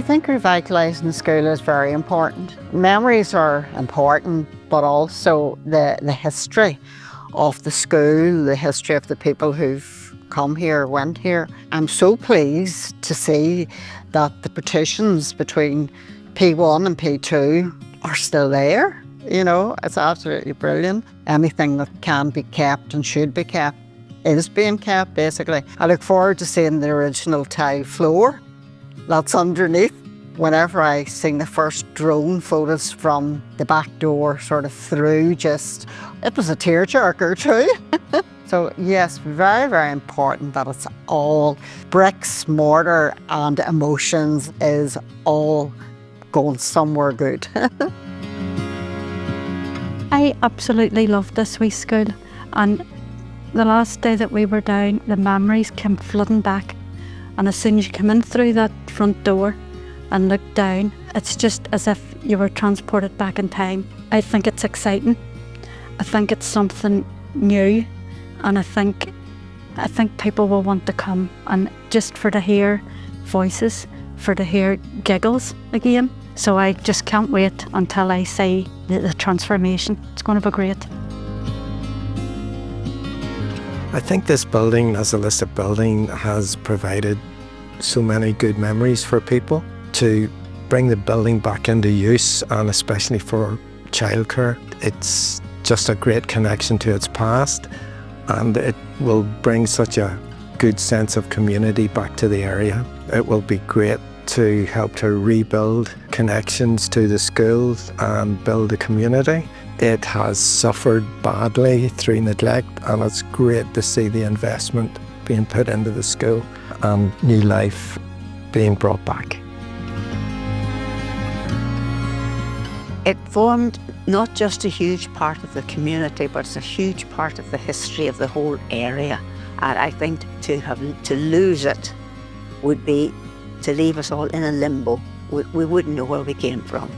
think revitalising the school is very important. Memories are important, but also the history of the school, the history of the people who've come here, went here. I'm so pleased to see that the partitions between P1 and P2 are still there. You know, it's absolutely brilliant. Anything that can be kept and should be kept is being kept, basically. I look forward to seeing the original tile floor that's underneath. Whenever I seen the first drone photos from the back door sort of through, it was a tearjerker too. So yes, very, very important that it's all bricks, mortar and emotions is all going somewhere good. I absolutely love this wee school, and the last day that we were down, the memories came flooding back, and as soon as you come in through that front door and look down, it's just as if you were transported back in time. I think it's exciting. I think it's something new, and I think people will want to come, and just for to hear voices, for to hear giggles again. So I just can't wait until I see the transformation. It's going to be great. I think this building, as a listed building, has provided so many good memories for people. To bring the building back into use, and especially for childcare, it's just a great connection to its past, and it will bring such a good sense of community back to the area. It will be great to help to rebuild connections to the schools and build a community. It has suffered badly through neglect, and it's great to see the investment being put into the school and new life being brought back. It formed not just a huge part of the community, but it's a huge part of the history of the whole area. And I think to lose it would be to leave us all in a limbo. We wouldn't know where we came from.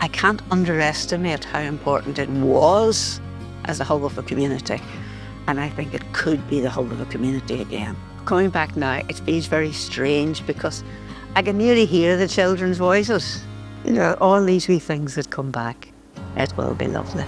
I can't underestimate how important it was as a hub of a community. And I think it could be the hub of a community again. Coming back now, it feels very strange because I can nearly hear the children's voices. You know, all these wee things that come back. It will be lovely.